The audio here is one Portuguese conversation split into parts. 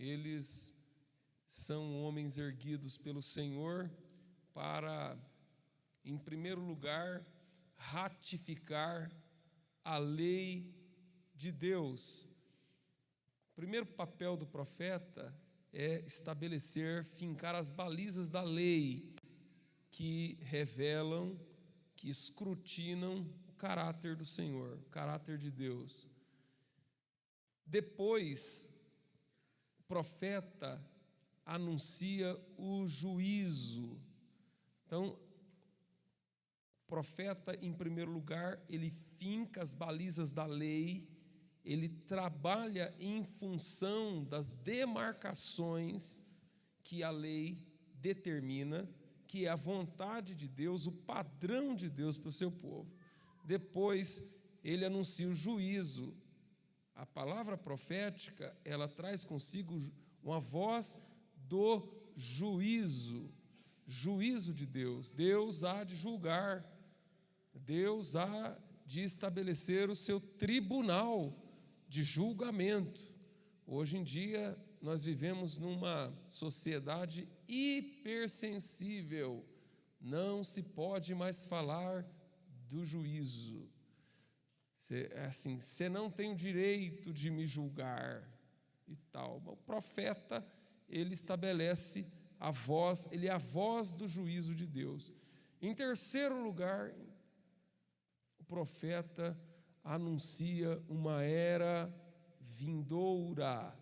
eles são homens erguidos pelo Senhor para, em primeiro lugar, ratificar a lei de Deus. O primeiro papel do profeta é estabelecer, fincar as balizas da lei que revelam, que escrutinam o caráter do Senhor, o caráter de Deus. Depois, o profeta anuncia o juízo. Então, o profeta, em primeiro lugar, ele finca as balizas da lei, ele trabalha em função das demarcações que a lei determina, que é a vontade de Deus, o padrão de Deus para o seu povo. Depois, ele anuncia o juízo. A palavra profética, ela traz consigo uma voz do juízo, juízo de Deus. Deus há de julgar, Deus há de estabelecer o seu tribunal de julgamento. Hoje em dia, nós vivemos numa sociedade hipersensível, não se pode mais falar do juízo. Você não tem o direito de me julgar e tal. O profeta, ele estabelece a voz, ele é a voz do juízo de Deus. Em terceiro lugar, o profeta anuncia uma era vindoura,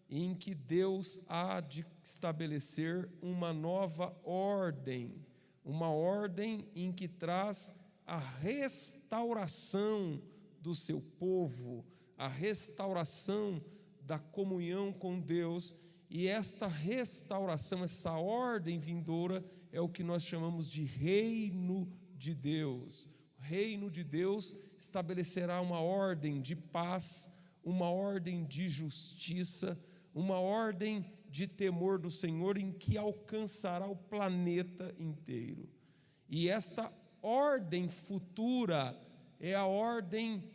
em que Deus há de estabelecer uma nova ordem, uma ordem em que traz a restauração do seu povo, a restauração da comunhão com Deus. E esta restauração, essa ordem vindoura, é o que nós chamamos de reino de Deus. O reino de Deus estabelecerá uma ordem de paz, uma ordem de justiça, uma ordem de temor do Senhor, em que alcançará o planeta inteiro. E esta ordem futura é a ordem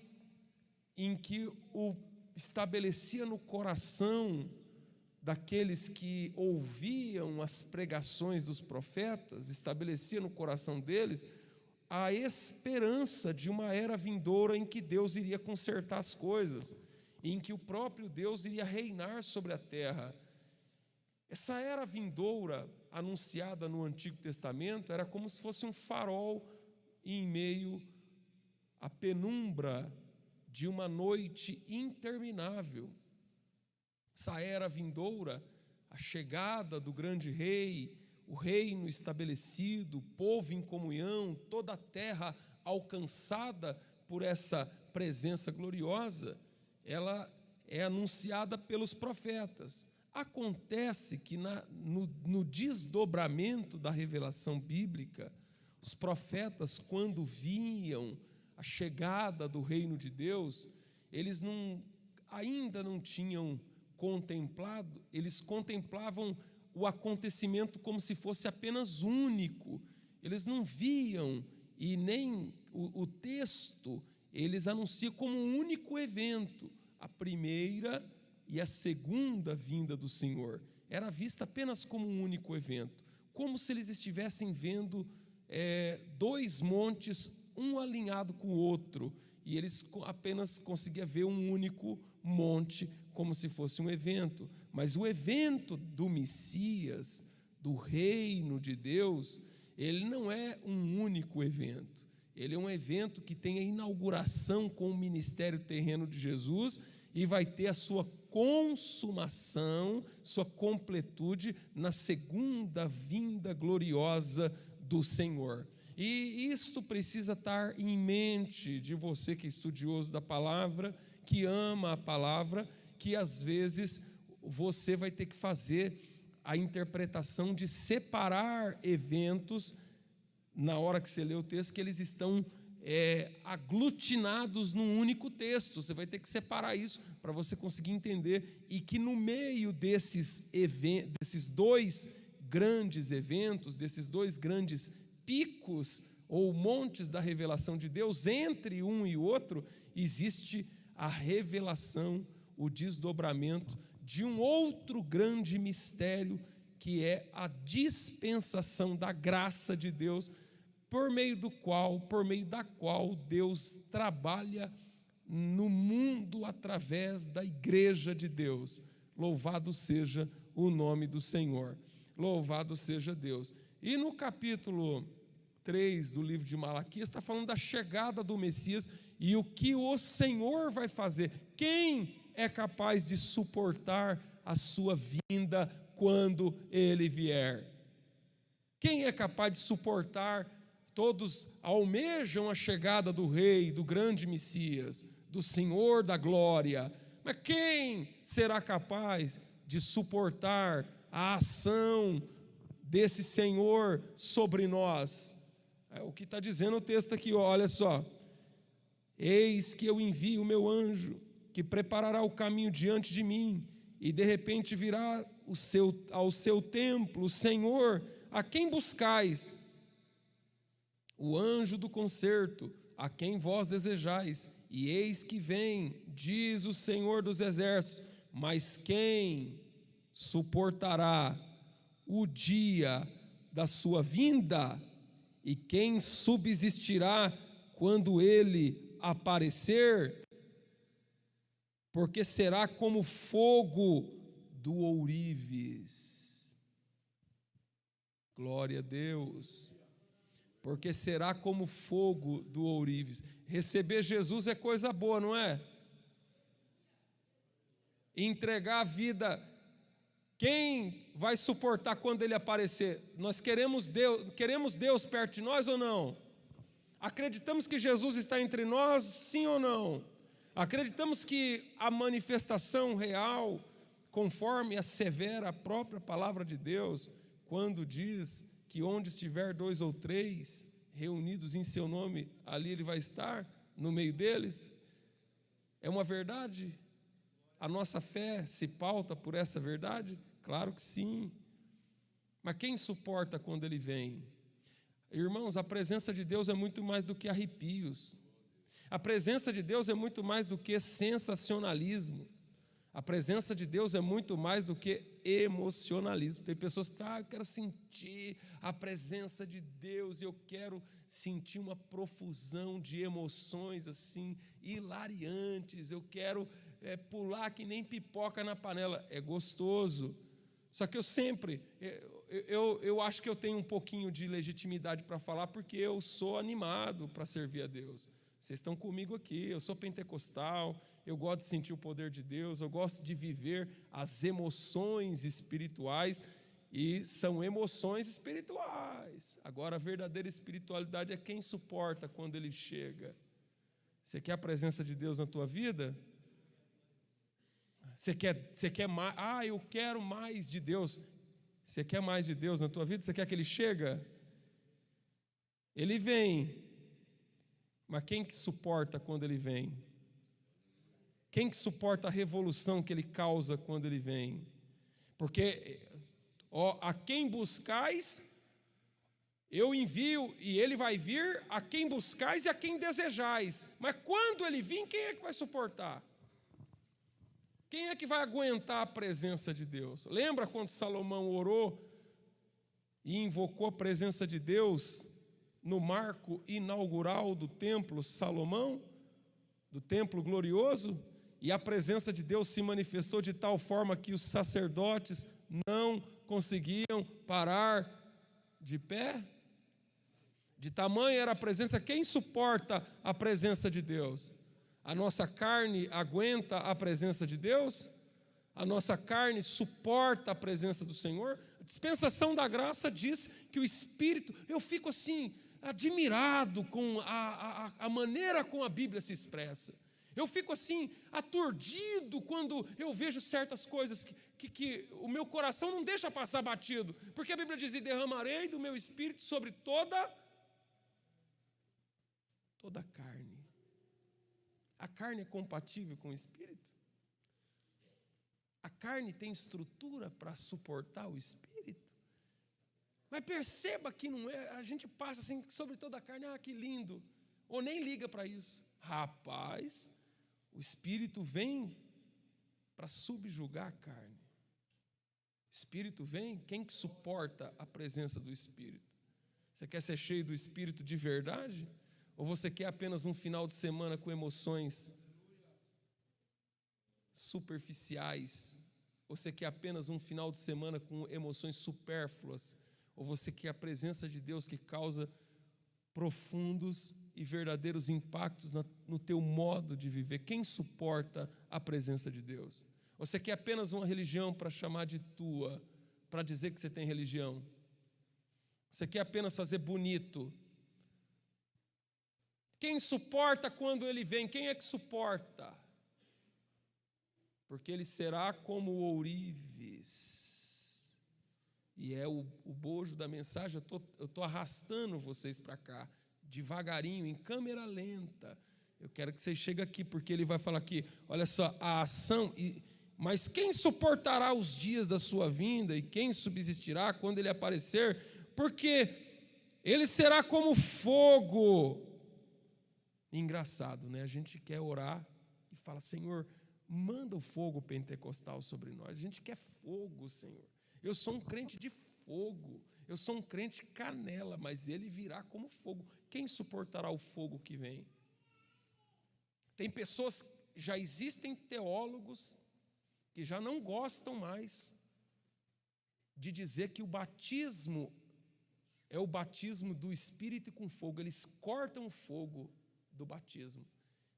em que o estabelecia no coração daqueles que ouviam as pregações dos profetas, estabelecia no coração deles a esperança de uma era vindoura em que Deus iria consertar as coisas, em que o próprio Deus iria reinar sobre a terra. Essa era vindoura anunciada no Antigo Testamento era como se fosse um farol em meio à penumbra de uma noite interminável. Essa era vindoura, a chegada do grande rei, o reino estabelecido, o povo em comunhão, toda a terra alcançada por essa presença gloriosa, ela é anunciada pelos profetas. Acontece que no desdobramento da revelação bíblica, os profetas, quando viam a chegada do reino de Deus, eles ainda não tinham contemplado, eles contemplavam o acontecimento como se fosse apenas único. Eles não viam, e nem o texto, eles anunciam como um único evento, a primeira e a segunda vinda do Senhor. Era vista apenas como um único evento, como se eles estivessem vendo dois montes, um alinhado com o outro, e eles apenas conseguiam ver um único monte, como se fosse um evento. Mas o evento do Messias, do reino de Deus, ele não é um único evento. Ele é um evento que tem a inauguração com o ministério terreno de Jesus e vai ter a sua consumação, sua completude na segunda vinda gloriosa do Senhor. E isto precisa estar em mente de você que é estudioso da palavra, que ama a palavra, que às vezes você vai ter que fazer a interpretação de separar eventos na hora que você lê o texto, que eles estão aglutinados num único texto. Você vai ter que separar isso para você conseguir entender, e que no meio desses dois grandes eventos, desses dois grandes picos ou montes da revelação de Deus, entre um e outro, existe a revelação, o desdobramento de um outro grande mistério, que é a dispensação da graça de Deus, por meio da qual Deus trabalha no mundo através da igreja de Deus. Louvado seja o nome do Senhor. Louvado seja Deus. E no capítulo 3 do livro de Malaquias está falando da chegada do Messias e o que o Senhor vai fazer. Quem é capaz de suportar a sua vinda quando ele vier? Quem é capaz de suportar? Todos almejam a chegada do Rei, do grande Messias, do Senhor da glória. Mas quem será capaz de suportar a ação desse Senhor sobre nós? É o que está dizendo o texto aqui, olha só. Eis que eu envio o meu anjo, que preparará o caminho diante de mim, e de repente virá ao seu templo o Senhor, a quem buscais, o anjo do concerto, a quem vós desejais, e eis que vem, diz o Senhor dos exércitos. Mas quem suportará o dia da sua vinda? E quem subsistirá quando ele aparecer? Porque será como fogo do ourives. Glória a Deus. Porque será como fogo do ourives. Receber Jesus é coisa boa, não é? Entregar a vida. Quem vai suportar quando ele aparecer? Nós queremos Deus perto de nós ou não? Acreditamos que Jesus está entre nós, sim ou não? Acreditamos que a manifestação real, conforme assevera a própria palavra de Deus, quando diz que onde estiver 2 ou 3 reunidos em seu nome, ali ele vai estar, no meio deles? É uma verdade? A nossa fé se pauta por essa verdade? Claro que sim. Mas quem suporta quando ele vem? Irmãos, a presença de Deus é muito mais do que arrepios. A presença de Deus é muito mais do que sensacionalismo. A presença de Deus é muito mais do que emocionalismo. Tem pessoas que eu quero sentir a presença de Deus, e eu quero sentir uma profusão de emoções assim, hilariantes, eu quero pular que nem pipoca na panela. É gostoso. Só que eu acho que eu tenho um pouquinho de legitimidade para falar, porque eu sou animado para servir a Deus. Vocês estão comigo aqui, eu sou pentecostal, eu gosto de sentir o poder de Deus, eu gosto de viver as emoções espirituais, e são emoções espirituais. Agora, a verdadeira espiritualidade é quem suporta quando ele chega. Você quer a presença de Deus na tua vida? Você quer mais? Eu quero mais de Deus. Você quer mais de Deus na tua vida? Você quer que ele chega? Ele vem. Mas quem que suporta quando ele vem? Quem que suporta a revolução que ele causa quando ele vem? Porque a quem buscais, eu envio, e ele vai vir a quem buscais e a quem desejais. Mas quando ele vir, quem é que vai suportar? Quem é que vai aguentar a presença de Deus? Lembra quando Salomão orou e invocou a presença de Deus no marco inaugural do templo Salomão, do templo glorioso? E a presença de Deus se manifestou de tal forma que os sacerdotes não conseguiam parar de pé. De tamanha era a presença. Quem suporta a presença de Deus? A nossa carne aguenta a presença de Deus? A nossa carne suporta a presença do Senhor? A dispensação da graça diz que o Espírito... Eu fico assim, admirado com a maneira como a Bíblia se expressa. Eu fico assim, aturdido quando eu vejo certas coisas que o meu coração não deixa passar batido. Porque a Bíblia diz: e derramarei do meu Espírito sobre toda a carne. A carne é compatível com o Espírito? A carne tem estrutura para suportar o Espírito? Mas perceba que não é, a gente passa assim sobre toda a carne, que lindo, ou nem liga para isso. Rapaz, o Espírito vem para subjugar a carne. O Espírito vem, quem que suporta a presença do Espírito? Você quer ser cheio do Espírito de verdade? Ou você quer apenas um final de semana com emoções superficiais? Ou você quer apenas um final de semana com emoções supérfluas? Ou você quer a presença de Deus que causa profundos e verdadeiros impactos no teu modo de viver? Quem suporta a presença de Deus? Ou você quer apenas uma religião para chamar de tua, para dizer que você tem religião? Você quer apenas fazer bonito? Quem suporta quando ele vem? Quem é que suporta? Porque ele será como o ourives. E é o bojo da mensagem. Eu estou arrastando vocês para cá, devagarinho, em câmera lenta. Eu quero que vocês cheguem aqui, porque ele vai falar aqui, olha só, a ação. Mas quem suportará os dias da sua vinda, e quem subsistirá quando ele aparecer? Porque ele será como fogo. Engraçado, né? A gente quer orar e fala, Senhor, manda o fogo pentecostal sobre nós. A gente quer fogo, Senhor. Eu sou um crente de fogo. Eu sou um crente canela, mas ele virá como fogo. Quem suportará o fogo que vem? Tem pessoas, já existem teólogos que já não gostam mais de dizer que o batismo é o batismo do Espírito com fogo. Eles cortam o fogo do batismo.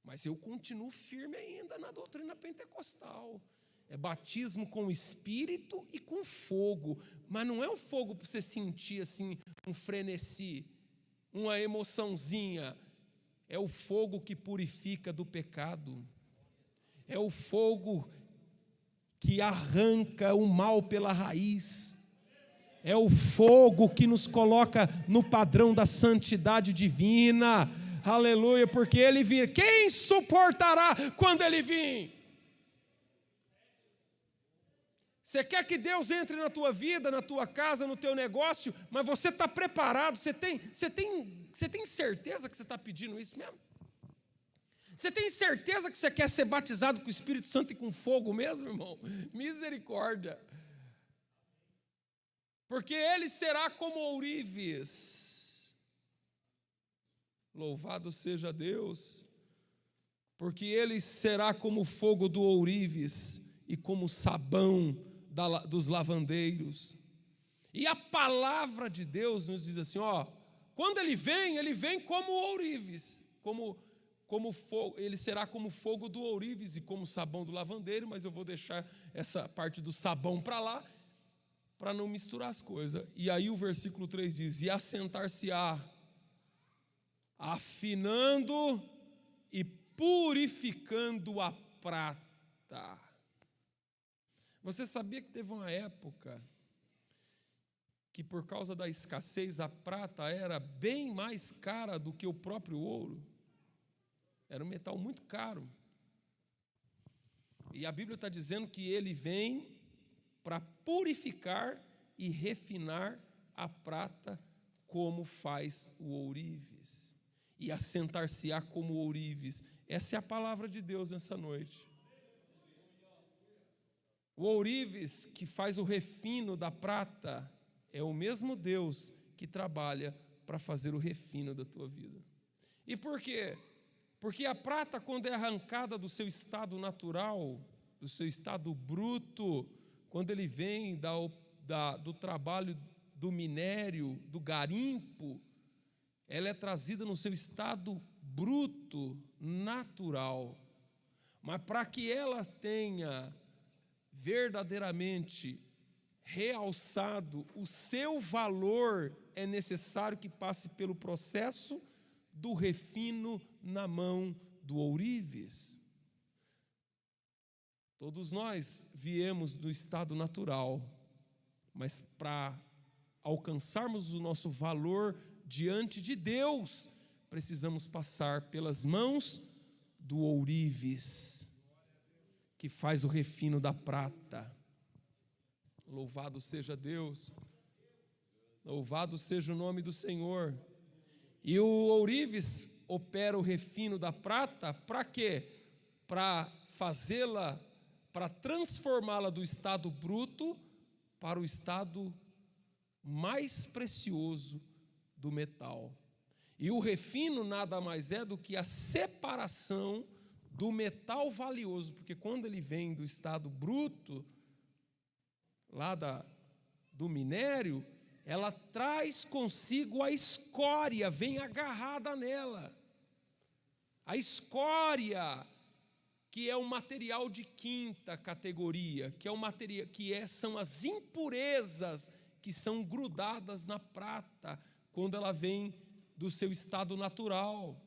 Mas eu continuo firme ainda na doutrina pentecostal. É batismo com o Espírito e com fogo. Mas não é um fogo para você sentir assim, um frenesi, uma emoçãozinha. É o fogo que purifica do pecado. É o fogo que arranca o mal pela raiz. É o fogo que nos coloca no padrão da santidade divina. Aleluia, porque ele vir. Quem suportará quando ele vir? Você quer que Deus entre na tua vida, na tua casa, no teu negócio, mas você está preparado? Você tem certeza que você está pedindo isso mesmo? Você tem certeza que você quer ser batizado com o Espírito Santo e com fogo mesmo, irmão? Misericórdia. Porque ele será como ourives. Louvado seja Deus. Porque ele será como o fogo do ourives e como o sabão dos lavandeiros. E a palavra de Deus nos diz assim, ó, quando ele vem como ourives, como fogo, ele será como fogo do ourives e como sabão do lavandeiro, mas eu vou deixar essa parte do sabão para lá, para não misturar as coisas. E aí o versículo 3 diz, e assentar-se-á, afinando e purificando a prata. Você sabia que teve uma época que por causa da escassez a prata era bem mais cara do que o próprio ouro? Era um metal muito caro. E a Bíblia está dizendo que ele vem para purificar e refinar a prata como faz o ourives. E assentar-se-á como ourives. Essa é a palavra de Deus nessa noite. O ourives que faz o refino da prata é o mesmo Deus que trabalha para fazer o refino da tua vida. E por quê? Porque a prata, quando é arrancada do seu estado natural, do seu estado bruto, quando ele vem do trabalho do minério, do garimpo, ela é trazida no seu estado bruto, natural. Mas para que ela tenha verdadeiramente realçado o seu valor, é necessário que passe pelo processo do refino na mão do ourives. Todos nós viemos do estado natural, mas para alcançarmos o nosso valor diante de Deus, precisamos passar pelas mãos do ourives, que faz o refino da prata. Louvado seja Deus, louvado seja o nome do Senhor. E o ourives opera o refino da prata para quê? Para fazê-la para transformá-la do estado bruto para o estado mais precioso do metal. E o refino nada mais é do que a separação do metal valioso, porque quando ele vem do estado bruto, lá do minério, ela traz consigo a escória, vem agarrada nela. A escória, que é um material de quinta categoria, que é um material são as impurezas que são grudadas na prata quando ela vem do seu estado natural.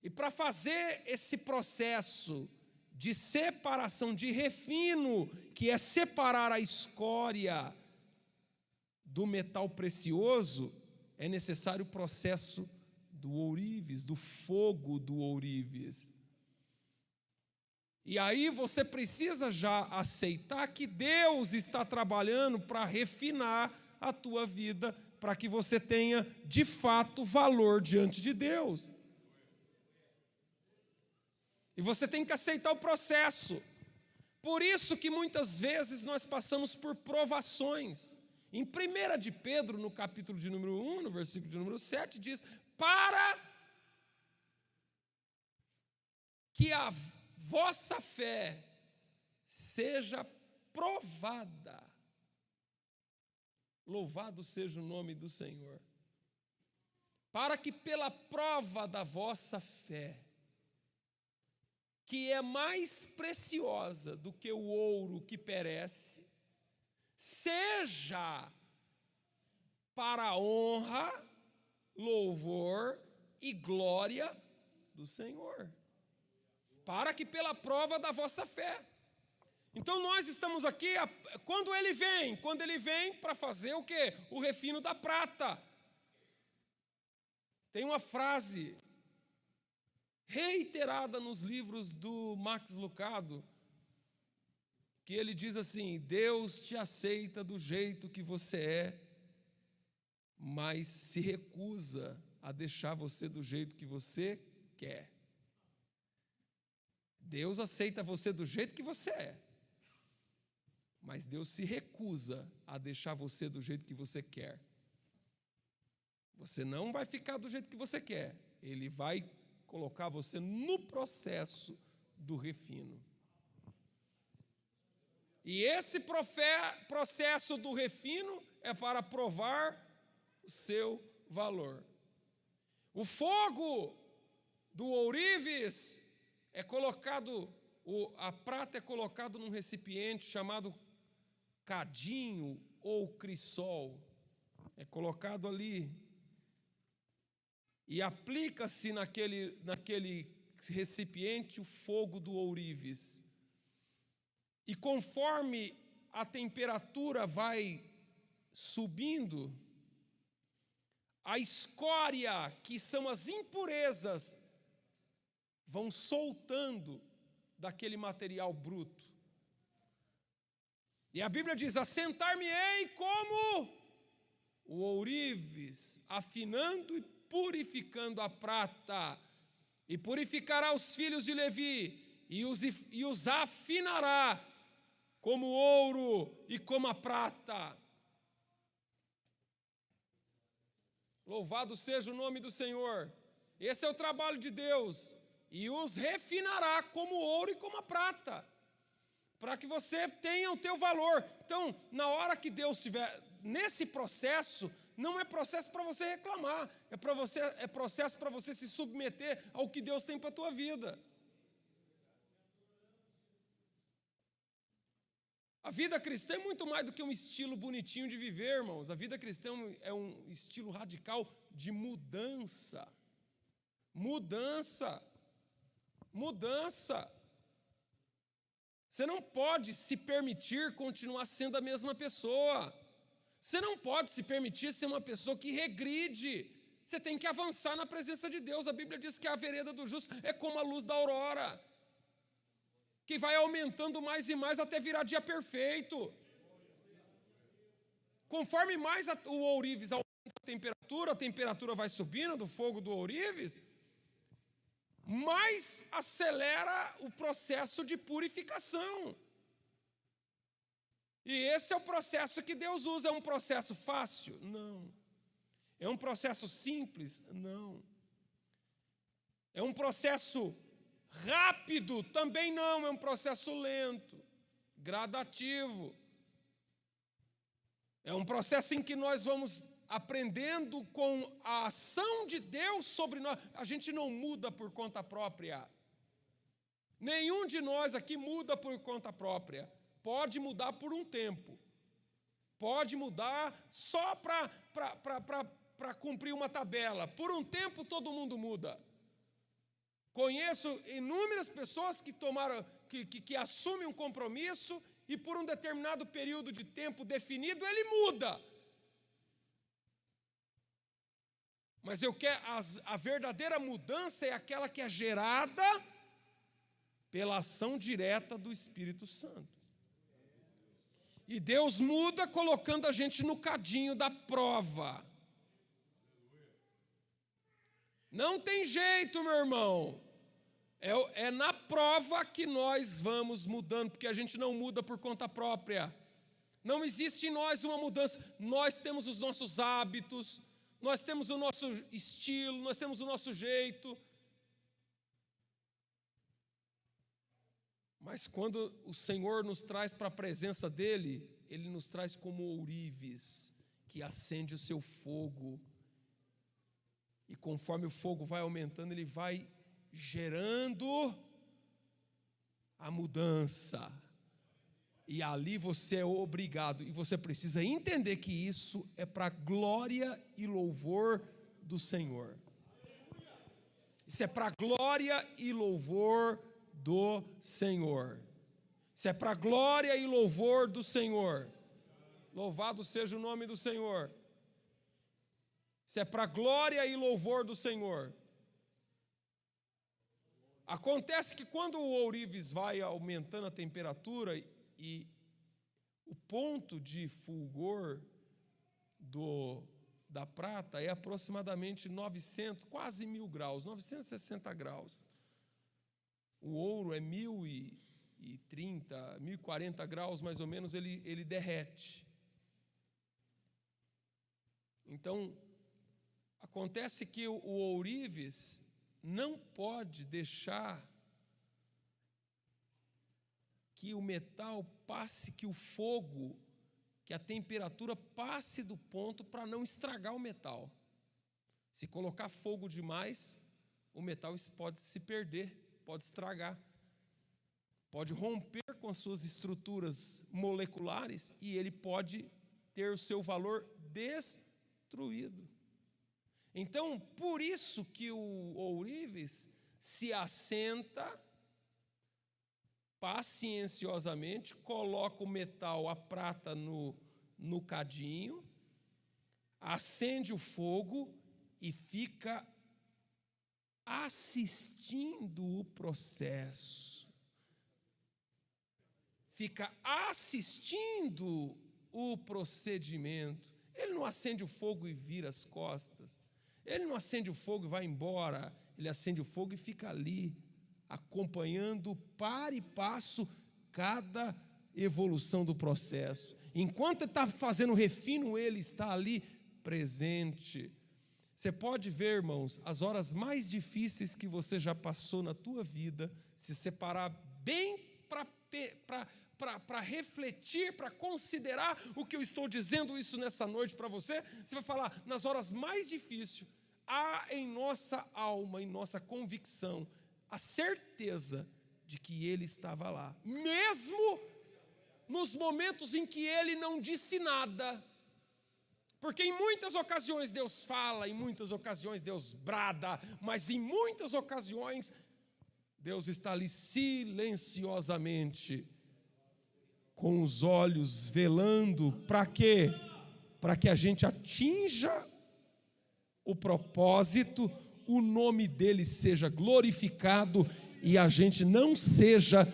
E para fazer esse processo de separação, de refino, que é separar a escória do metal precioso, é necessário o processo do ourives, do fogo do ourives. E aí você precisa já aceitar que Deus está trabalhando para refinar a tua vida, para que você tenha de fato valor diante de Deus. E você tem que aceitar o processo. Por isso que muitas vezes nós passamos por provações. Em 1 de Pedro, no capítulo de número 1, no versículo de número 7, diz: para que a vossa fé seja provada. Louvado seja o nome do Senhor. Para que pela prova da vossa fé, que é mais preciosa do que o ouro que perece, seja para a honra, louvor e glória do Senhor. Para que pela prova da vossa fé. Então nós estamos aqui, quando ele vem para fazer o quê? O refino da prata. Tem uma frase reiterada nos livros do Max Lucado, que ele diz assim: Deus te aceita do jeito que você é, mas se recusa a deixar você do jeito que você quer. Deus aceita você do jeito que você é, mas Deus se recusa a deixar você do jeito que você quer. Você não vai ficar do jeito que você quer, Ele vai colocar você no processo do refino. E esse processo do refino é para provar o seu valor. O fogo do ourives é colocado, a prata é colocada num recipiente chamado cadinho ou crisol. É colocado ali e aplica-se naquele recipiente o fogo do ourives. E conforme a temperatura vai subindo, a escória, que são as impurezas, vão soltando daquele material bruto. E a Bíblia diz: assentar-me-ei como o ourives, afinando e purificando a prata, e purificará os filhos de Levi, e os afinará como o ouro e como a prata. Louvado seja o nome do Senhor. Esse é o trabalho de Deus. E os refinará como o ouro e como a prata, para que você tenha o teu valor. Então, na hora que Deus estiver nesse processo, não é processo para você reclamar, é processo para você se submeter ao que Deus tem para a tua vida. A vida cristã é muito mais do que um estilo bonitinho de viver, irmãos. A vida cristã é um estilo radical de mudança. Mudança. Você não pode se permitir continuar sendo a mesma pessoa. Você não pode se permitir ser uma pessoa que regride. Você tem que avançar na presença de Deus. A Bíblia diz que a vereda do justo é como a luz da aurora, que vai aumentando mais e mais até virar dia perfeito. Conforme mais o ourives aumenta a temperatura vai subindo do fogo do ourives, mais acelera o processo de purificação. E esse é o processo que Deus usa. É um processo fácil? Não. É um processo simples? Não. É um processo rápido? Também não. É um processo lento, gradativo. É um processo em que nós vamos aprendendo com a ação de Deus sobre nós. A gente não muda por conta própria. Nenhum de nós aqui muda por conta própria. Pode mudar por um tempo. Pode mudar só para cumprir uma tabela. Por um tempo todo mundo muda. Conheço inúmeras pessoas que assumem um compromisso e por um determinado período de tempo definido ele muda. Mas a verdadeira mudança é aquela que é gerada pela ação direta do Espírito Santo. E Deus muda colocando a gente no cadinho da prova. Não tem jeito, meu irmão. É na prova que nós vamos mudando, porque a gente não muda por conta própria. Não existe em nós uma mudança. Nós temos os nossos hábitos, nós temos o nosso estilo, nós temos o nosso jeito. Mas quando o Senhor nos traz para a presença dEle, Ele nos traz como ourives, que acende o seu fogo. E conforme o fogo vai aumentando, Ele vai gerando a mudança. E ali você é obrigado, e você precisa entender que isso é para a glória e louvor do Senhor. Isso é para a glória e louvor do Senhor. Isso é para a glória e louvor do Senhor. Louvado seja o nome do Senhor. Isso é para a glória e louvor do Senhor. Acontece que quando o ourives vai aumentando a temperatura e o ponto de fulgor da prata é aproximadamente 900, quase 1000 graus, 960 graus. O ouro é 1030, 1040 graus mais ou menos, ele derrete. Então, acontece que o ourives não pode deixar que o metal passe, que o fogo, que a temperatura passe do ponto para não estragar o metal. Se colocar fogo demais, o metal pode se perder, pode estragar, pode romper com as suas estruturas moleculares e ele pode ter o seu valor destruído. Então, por isso que o ourives se assenta pacienciosamente, coloca o metal, a prata no cadinho, acende o fogo e fica assistindo o processo. Fica assistindo o procedimento. Ele não acende o fogo e vira as costas. Ele não acende o fogo e vai embora. Ele acende o fogo e fica ali, acompanhando par e passo cada evolução do processo. Enquanto ele está fazendo o refino, ele está ali presente. Você pode ver, irmãos, as horas mais difíceis que você já passou na tua vida, se separar bem para refletir, para considerar o que eu estou dizendo isso nessa noite para você, você vai falar, nas horas mais difíceis, há em nossa alma, em nossa convicção, a certeza de que Ele estava lá, mesmo nos momentos em que Ele não disse nada, porque em muitas ocasiões Deus fala, em muitas ocasiões Deus brada, mas em muitas ocasiões Deus está ali silenciosamente, com os olhos velando, para quê? Para que a gente atinja o propósito, o nome dele seja glorificado e a gente não seja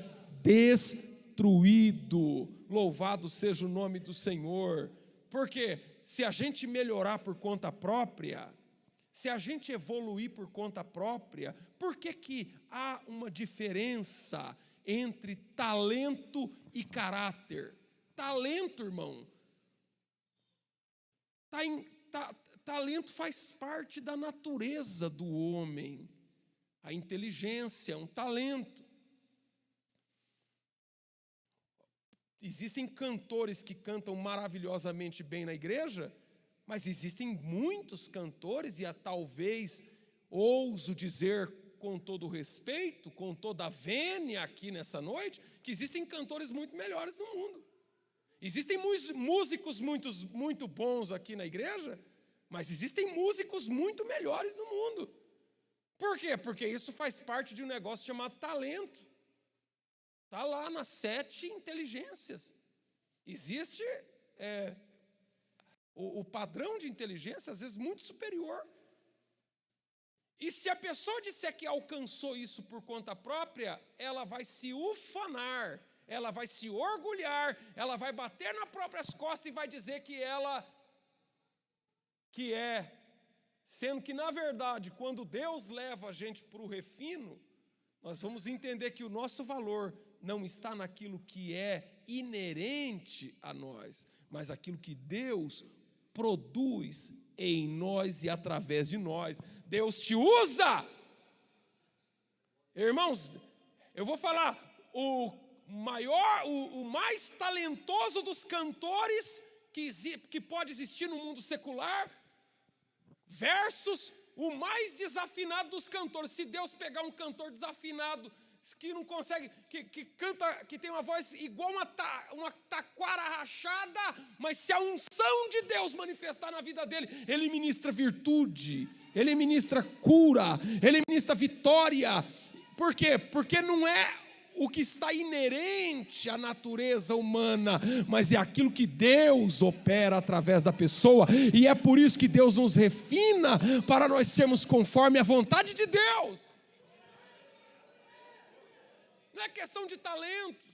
destruído. Louvado seja o nome do Senhor. Porque se a gente melhorar por conta própria, se a gente evoluir por conta própria, por que há uma diferença entre talento e caráter? Talento, irmão, talento faz parte da natureza do homem. A inteligência é um talento. Existem cantores que cantam maravilhosamente bem na igreja, mas existem muitos cantores, e talvez ouso dizer com todo respeito, com toda a vênia aqui nessa noite, que existem cantores muito melhores no mundo. Existem músicos muito bons aqui na igreja, mas existem músicos muito melhores no mundo. Por quê? Porque isso faz parte de um negócio chamado talento. Está lá nas 7 inteligências. Existe o padrão de inteligência, às vezes, muito superior. E se a pessoa disser que alcançou isso por conta própria, ela vai se ufanar, ela vai se orgulhar, ela vai bater nas próprias costas e vai dizer que é. Sendo que, na verdade, quando Deus leva a gente para o refino, nós vamos entender que o nosso valor não está naquilo que é inerente a nós, mas aquilo que Deus produz em nós e através de nós. Deus te usa. Irmãos, eu vou falar, o mais talentoso dos cantores que pode existir no mundo secular, versus o mais desafinado dos cantores. Se Deus pegar um cantor desafinado, que não consegue, que canta, que tem uma voz igual uma taquara rachada, mas se a unção de Deus manifestar na vida dele, ele ministra virtude, ele ministra cura, ele ministra vitória. Por quê? Porque não é o que está inerente à natureza humana, mas é aquilo que Deus opera através da pessoa, e é por isso que Deus nos refina, para nós sermos conforme a vontade de Deus. Não é questão de talento.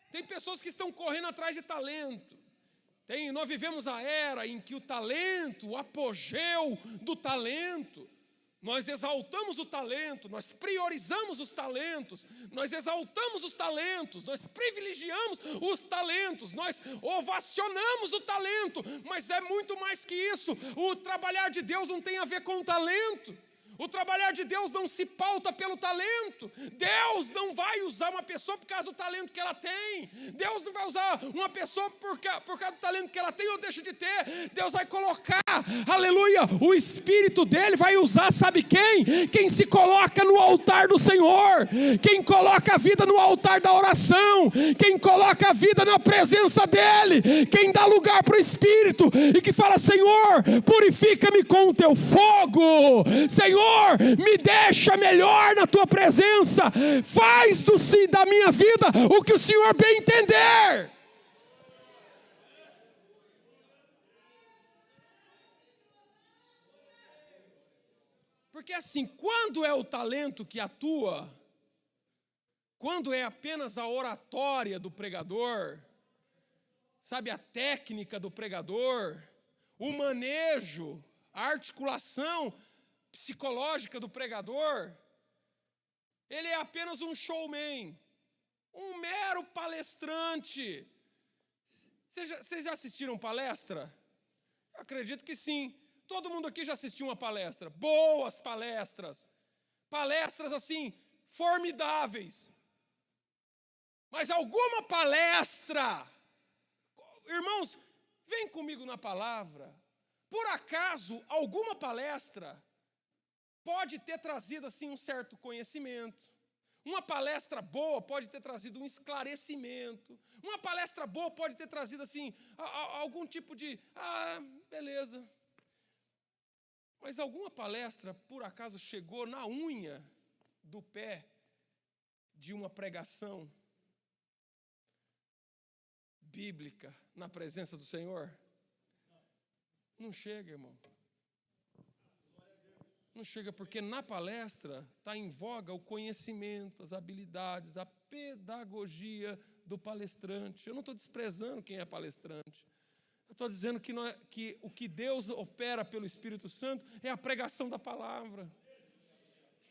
Tem pessoas que estão correndo atrás de talento. Nós vivemos a era em que o talento, o apogeu do talento, nós exaltamos o talento, nós priorizamos os talentos, nós exaltamos os talentos, nós privilegiamos os talentos, nós ovacionamos o talento, mas é muito mais que isso. O trabalhar de Deus não tem a ver com o talento. O trabalhar de Deus não se pauta pelo talento. Deus não vai usar uma pessoa por causa do talento que ela tem. Deus não vai usar uma pessoa por causa do talento que ela tem ou deixa de ter. Deus vai colocar, aleluia, o Espírito dele vai usar, sabe quem? Quem se coloca no altar do Senhor, quem coloca a vida no altar da oração, quem coloca a vida na presença dele, quem dá lugar para o Espírito e que fala: Senhor, purifica-me com o teu fogo, Senhor, me deixa melhor na tua presença, faz da minha vida o que o Senhor bem entender. Porque assim, quando é o talento que atua, quando é apenas a oratória do pregador, sabe, a técnica do pregador, o manejo, a articulação psicológica do pregador, ele é apenas um showman, um mero palestrante. Vocês já assistiram palestra? Eu acredito que sim. Todo mundo aqui já assistiu uma palestra. Boas palestras. Palestras assim, formidáveis. Mas alguma palestra, irmãos, vem comigo na palavra. Por acaso, alguma palestra pode ter trazido assim um certo conhecimento. Uma palestra boa pode ter trazido um esclarecimento. Uma palestra boa pode ter trazido assim algum tipo de beleza. Mas alguma palestra por acaso chegou na unha do pé de uma pregação bíblica na presença do Senhor? Não chega, irmão. Não chega, porque na palestra está em voga o conhecimento, as habilidades, a pedagogia do palestrante. Eu não estou desprezando quem é palestrante. Eu estou dizendo que o que Deus opera pelo Espírito Santo é a pregação da palavra.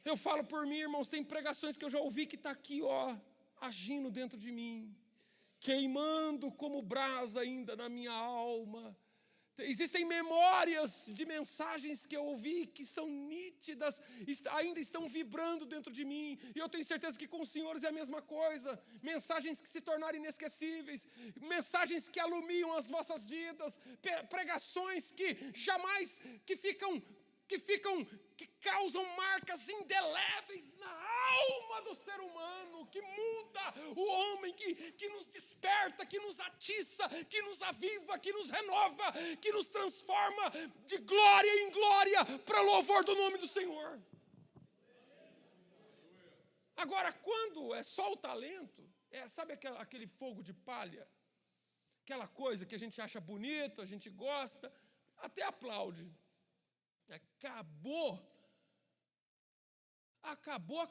Eu falo por mim, irmãos, tem pregações que eu já ouvi que está aqui, agindo dentro de mim, queimando como brasa ainda na minha alma. Existem memórias de mensagens que eu ouvi que são nítidas, ainda estão vibrando dentro de mim, e eu tenho certeza que com os senhores é a mesma coisa. Mensagens que se tornaram inesquecíveis, mensagens que alumiam as vossas vidas, pregações que jamais, que causam marcas indeléveis na alma do ser humano, que muda o homem, que nos desperta, que nos atiça, que nos aviva, que nos renova, que nos transforma de glória em glória para louvor do nome do Senhor. Agora, quando é só o talento, sabe aquele fogo de palha? Aquela coisa que a gente acha bonito, a gente gosta, até aplaude. Acabou. Acabou,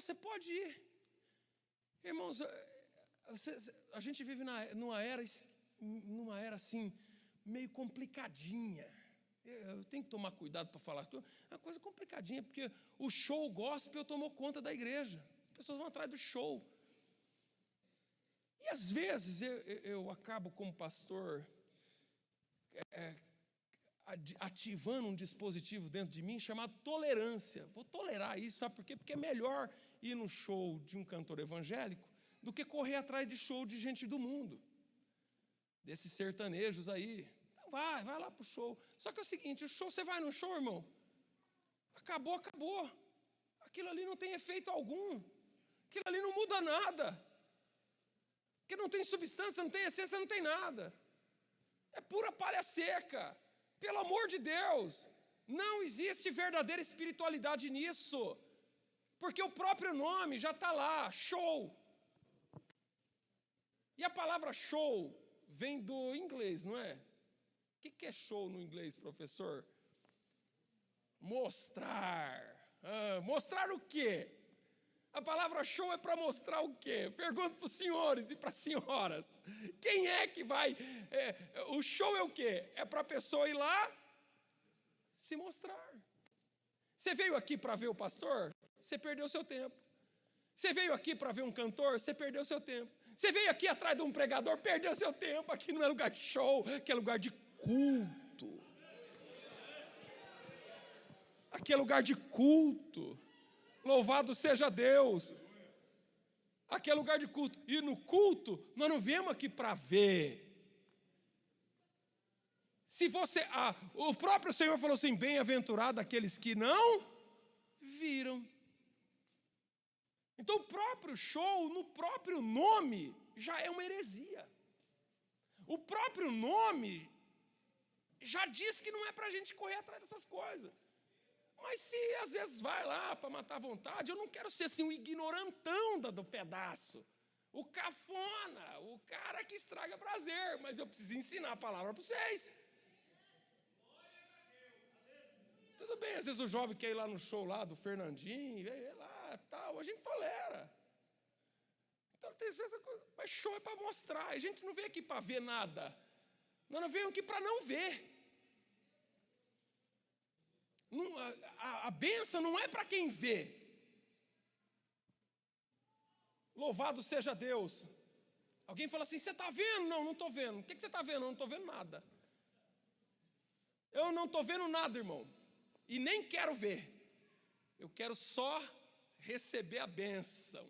você pode ir. Irmãos, a gente vive numa era assim, meio complicadinha. Eu tenho que tomar cuidado para falar. É uma coisa complicadinha, porque o show gospel tomou conta da igreja. As pessoas vão atrás do show. E às vezes eu acabo como pastor ativando um dispositivo dentro de mim chamado tolerância. Vou tolerar isso, sabe por quê? Porque é melhor ir no show de um cantor evangélico do que correr atrás de show de gente do mundo, desses sertanejos aí. Vai lá pro show. Só que é o seguinte, o show, você vai no show, irmão, acabou. Aquilo ali não tem efeito algum. Aquilo ali não muda nada. Porque não tem substância, não tem essência, não tem nada. É pura palha seca. Pelo amor de Deus, não existe verdadeira espiritualidade nisso, porque o próprio nome já está lá, show. E a palavra show vem do inglês, não é? O que é show no inglês, professor? Mostrar. Mostrar o quê? A palavra show é para mostrar o quê? Pergunto para os senhores e para as senhoras. Quem é que vai? O show é o quê? É para a pessoa ir lá se mostrar. Você veio aqui para ver o pastor? Você perdeu seu tempo. Você veio aqui para ver um cantor? Você perdeu seu tempo. Você veio aqui atrás de um pregador? Perdeu seu tempo. Aqui não é lugar de show, aqui é lugar de culto. Aqui é lugar de culto. Louvado seja Deus. Aqui é lugar de culto. E no culto, nós não viemos aqui para ver. O próprio Senhor falou assim, bem-aventurado aqueles que não viram. Então o próprio show, no próprio nome, já é uma heresia. O próprio nome já diz que não é para a gente correr atrás dessas coisas. Mas se às vezes vai lá para matar a vontade, eu não quero ser assim um ignorantão do pedaço, o cafona, o cara que estraga prazer, mas eu preciso ensinar a palavra para vocês. Tudo bem, às vezes o jovem quer ir lá no show lá do Fernandinho, vem lá, tal, a gente tolera. Então tem essa coisa, mas show é para mostrar, a gente não veio aqui para ver nada, nós não veio aqui para não ver. A bênção não é para quem vê. Louvado seja Deus. Alguém fala assim, você está vendo? Não estou vendo. O que você está vendo? Eu não estou vendo nada. Eu não estou vendo nada, irmão. E nem quero ver. Eu quero só receber a bênção.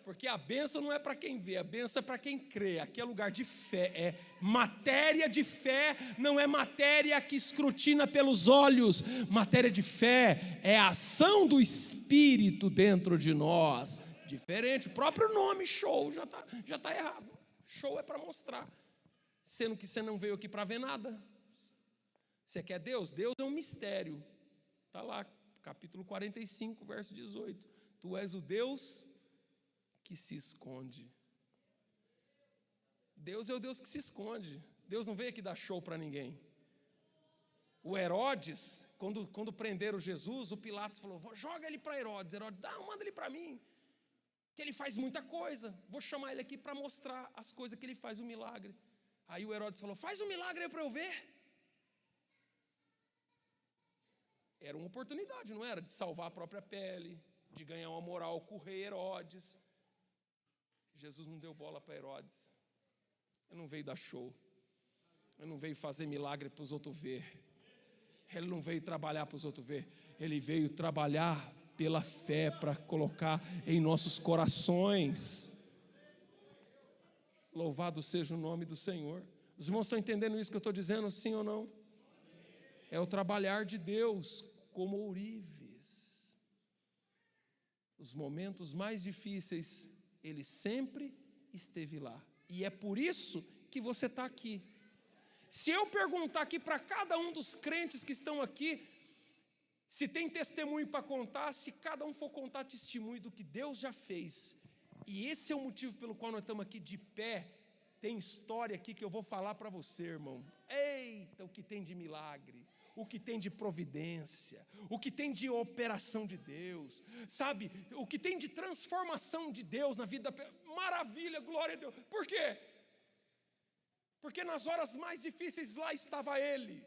Porque a bênção não é para quem vê, a bênção é para quem crê. Aqui é lugar de fé, é matéria de fé, não é matéria que escrutina pelos olhos. Matéria de fé é a ação do Espírito dentro de nós. Diferente, o próprio nome, show, já tá errado. Show é para mostrar. Sendo que você não veio aqui para ver nada. Você quer Deus? Deus é um mistério. Está lá, capítulo 45, verso 18. Tu és o Deus que se esconde. Deus é o Deus que se esconde. Deus não veio aqui dar show para ninguém. O Herodes, quando prenderam Jesus, o Pilatos falou, joga ele para Herodes. Herodes, manda ele para mim. ele faz muita coisa. Vou chamar ele aqui para mostrar as coisas que ele faz, o milagre. Aí o Herodes falou: faz um milagre aí para eu ver. Era uma oportunidade, não era? De salvar a própria pele, de ganhar uma moral com o rei Herodes. Jesus não deu bola para Herodes. Ele não veio dar show. Ele não veio fazer milagre para os outros ver. Ele não veio trabalhar para os outros ver. Ele veio trabalhar pela fé, para colocar em nossos corações. Louvado seja o nome do Senhor. Os irmãos estão entendendo isso que eu estou dizendo, sim ou não? É o trabalhar de Deus como ourives. Os momentos mais difíceis, Ele sempre esteve lá. E é por isso que você está aqui. Se eu perguntar aqui para cada um dos crentes que estão aqui, se tem testemunho para contar, se cada um for contar testemunho do que Deus já fez, e esse é o motivo pelo qual nós estamos aqui de pé, tem história aqui que eu vou falar para você, irmão. Eita, o que tem de milagre, o que tem de providência, o que tem de operação de Deus, sabe? O que tem de transformação de Deus na vida, maravilha, glória a Deus. Por quê? Porque nas horas mais difíceis lá estava Ele.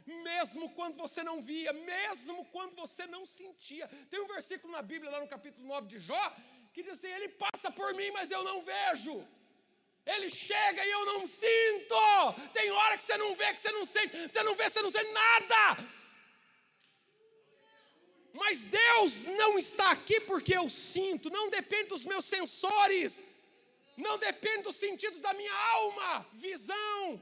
Mesmo quando você não via, mesmo quando você não sentia. Tem um versículo na Bíblia, lá no capítulo 9 de Jó, que diz assim: Ele passa por mim, mas eu não vejo. Ele chega e eu não sinto. Tem hora que você não vê, que você não sente. Você não vê, você não sente nada. Mas Deus não está aqui porque eu sinto. Não depende dos meus sensores. Não depende dos sentidos da minha alma. Visão,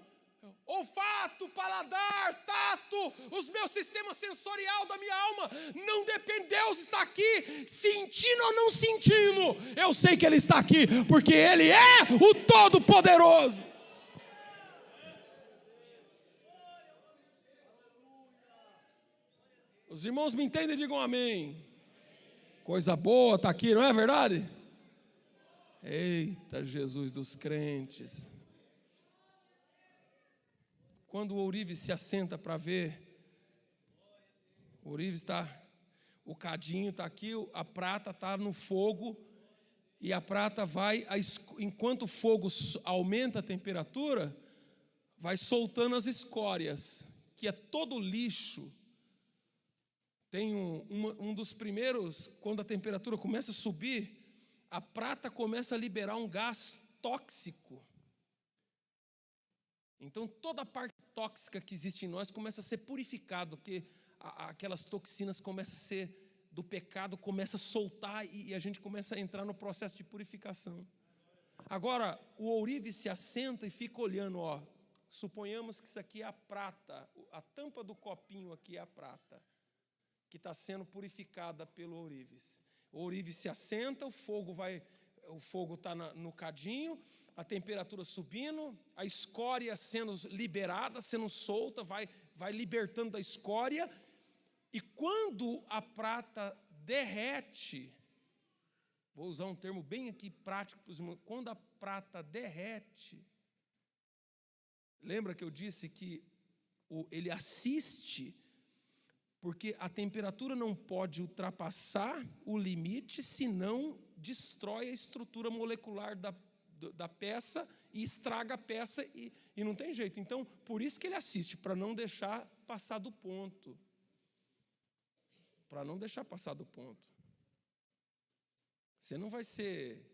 olfato, paladar, tato, os meus sistemas sensorial da minha alma, não depende. Deus está aqui, sentindo ou não sentindo, eu sei que Ele está aqui, porque Ele é o Todo-Poderoso. Os irmãos me entendem, digam amém. Coisa boa está aqui, não é verdade? Eita, Jesus dos crentes. Quando o ourives se assenta para ver, o ourives está, o cadinho está aqui, a prata está no fogo, e a prata vai, enquanto o fogo aumenta a temperatura, vai soltando as escórias, que é todo lixo. Tem um dos primeiros, quando a temperatura começa a subir, a prata começa a liberar um gás tóxico. Então toda a parte tóxica que existe em nós começa a ser purificada, porque aquelas toxinas começam a ser do pecado, começa a soltar e a gente começa a entrar no processo de purificação. Agora, o ourives se assenta e fica olhando, ó. Suponhamos que isso aqui é a prata, a tampa do copinho aqui é a prata, que está sendo purificada pelo ourives. O ourives se assenta, o fogo está no cadinho, a temperatura subindo, a escória sendo liberada, sendo solta, vai libertando da escória, e quando a prata derrete, vou usar um termo bem aqui prático para os irmãos, quando a prata derrete, lembra que eu disse que ele assiste, porque a temperatura não pode ultrapassar o limite, senão destrói a estrutura molecular da peça e estraga a peça e não tem jeito. Então, por isso que ele assiste, para não deixar passar do ponto. Para não deixar passar do ponto. Você não vai ser...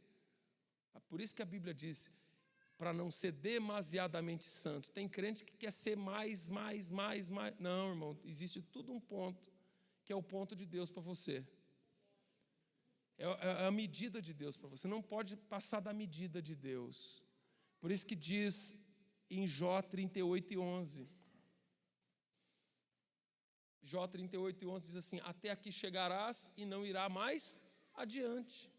Por isso que a Bíblia diz, para não ser demasiadamente santo. Tem crente que quer ser mais. Não, irmão, existe tudo um ponto, que é o ponto de Deus para você. É a medida de Deus para você. Não pode passar da medida de Deus. Por isso que diz em Jó 38:11. Jó 38:11 diz assim: até aqui chegarás e não irá mais adiante.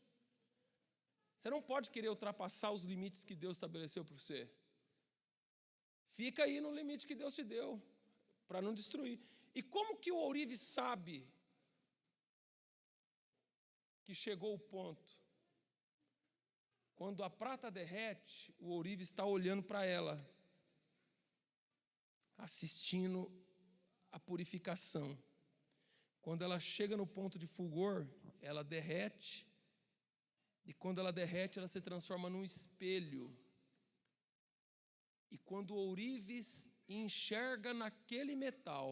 Você não pode querer ultrapassar os limites que Deus estabeleceu para você. Fica aí no limite que Deus te deu, para não destruir. E como que o ourives sabe que chegou o ponto? Quando a prata derrete, o ourives está olhando para ela, assistindo a purificação. Quando ela chega no ponto de fulgor, ela derrete E quando ela derrete, ela se transforma num espelho. E quando o ourives enxerga naquele metal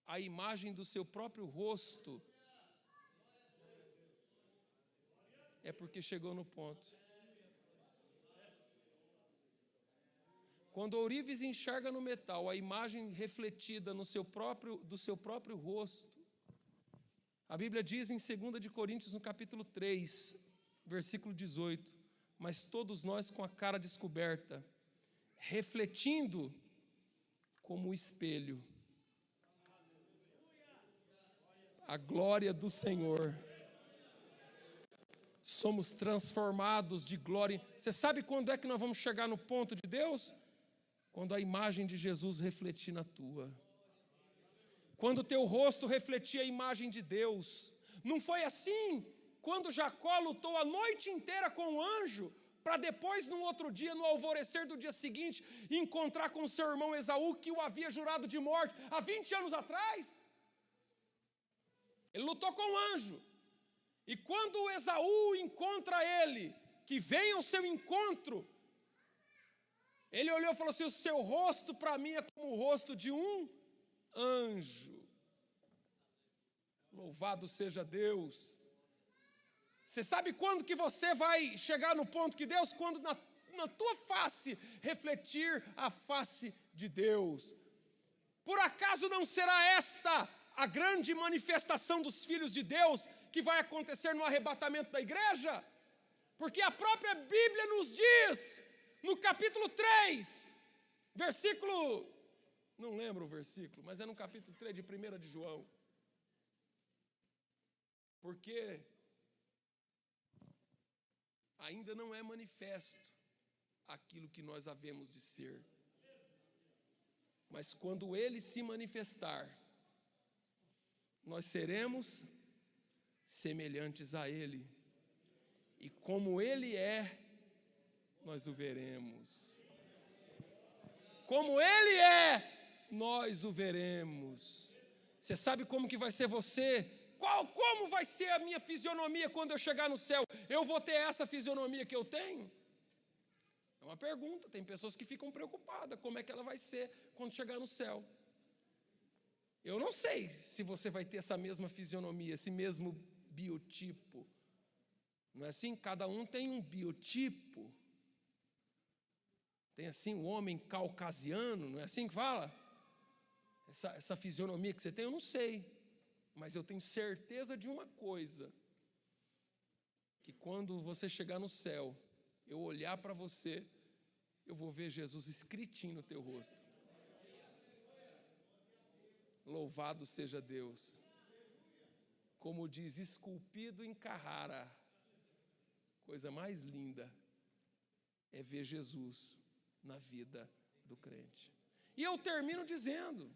a imagem do seu próprio rosto, é porque chegou no ponto. Quando o ourives enxerga no metal a imagem refletida do seu próprio rosto, a Bíblia diz em 2 de Coríntios, no capítulo 3, versículo 18, mas todos nós com a cara descoberta, refletindo como espelho a glória do Senhor, somos transformados de glória. Você sabe quando é que nós vamos chegar no ponto de Deus? Quando a imagem de Jesus refletir na tua. Quando o teu rosto refletir a imagem de Deus. Não foi assim quando Jacó lutou a noite inteira com o anjo, para depois, no outro dia, no alvorecer do dia seguinte, encontrar com seu irmão Esaú, que o havia jurado de morte há 20 anos atrás? Ele lutou com o anjo. E quando Esaú encontra ele, que vem ao seu encontro, ele olhou e falou assim: o seu rosto para mim é como o rosto de um anjo. Louvado seja Deus. Você sabe quando que você vai chegar no ponto que Deus? Quando na tua face refletir a face de Deus. Por acaso não será esta a grande manifestação dos filhos de Deus que vai acontecer no arrebatamento da igreja? Porque a própria Bíblia nos diz, no capítulo 3, versículo, não lembro o versículo, mas é no capítulo 3 de 1 de João. Porque ainda não é manifesto aquilo que nós havemos de ser. Mas quando ele se manifestar, nós seremos semelhantes a ele. E como ele é, nós o veremos. Como ele é, nós o veremos. Você sabe como que vai ser você? Como vai ser a minha fisionomia quando eu chegar no céu? Eu vou ter essa fisionomia que eu tenho? É uma pergunta. Tem pessoas que ficam preocupadas. Como é que ela vai ser quando chegar no céu? Eu não sei se você vai ter essa mesma fisionomia, esse mesmo biotipo. Não é assim? Cada um tem um biotipo. Tem assim o homem caucasiano, não é assim que fala? Essa fisionomia que você tem, eu não sei. Mas eu tenho certeza de uma coisa, que quando você chegar no céu, eu olhar para você, eu vou ver Jesus escritinho no teu rosto. Louvado seja Deus. Como diz, esculpido em Carrara. Coisa mais linda é ver Jesus na vida do crente. E eu termino dizendo,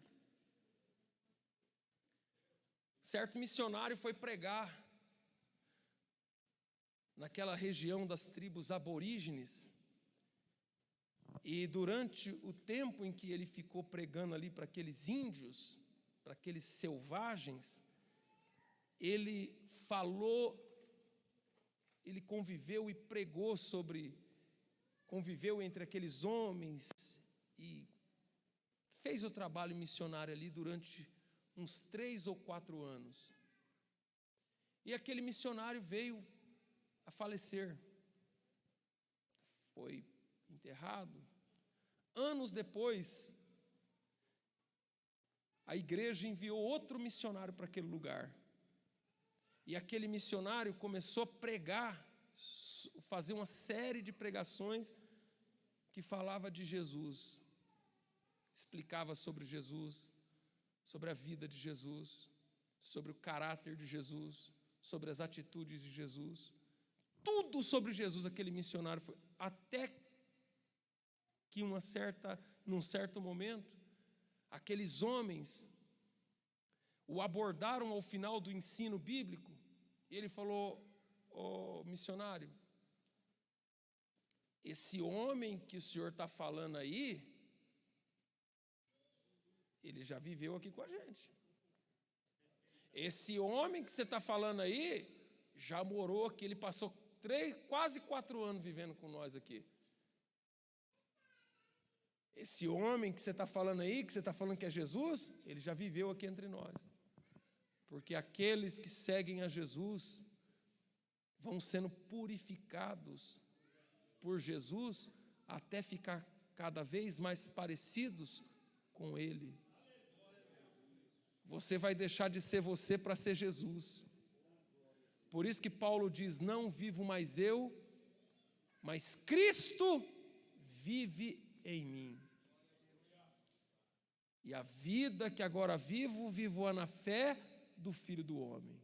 certo missionário foi pregar naquela região das tribos aborígenes, e durante o tempo em que ele ficou pregando ali para aqueles índios, para aqueles selvagens, ele falou, ele conviveu e pregou conviveu entre aqueles homens e fez o trabalho missionário ali durante uns 3 ou 4 anos. E aquele missionário veio a falecer. Foi enterrado. Anos depois, a igreja enviou outro missionário para aquele lugar. E aquele missionário começou a pregar, fazer uma série de pregações que falava de Jesus, explicava sobre Jesus, sobre a vida de Jesus, sobre o caráter de Jesus, sobre as atitudes de Jesus, tudo sobre Jesus aquele missionário foi, até que num certo momento, aqueles homens o abordaram ao final do ensino bíblico, e ele falou: ô missionário, esse homem que o senhor está falando aí, ele já viveu aqui com a gente. Esse homem que você está falando aí, já morou aqui, ele passou quase 4 anos vivendo com nós aqui. Esse homem que você está falando aí, que você está falando que é Jesus, ele já viveu aqui entre nós. Porque aqueles que seguem a Jesus vão sendo purificados por Jesus até ficar cada vez mais parecidos com Ele. Você vai deixar de ser você para ser Jesus. Por isso que Paulo diz: não vivo mais eu, mas Cristo vive em mim. E a vida que agora vivo, vivo-a na fé do Filho do Homem.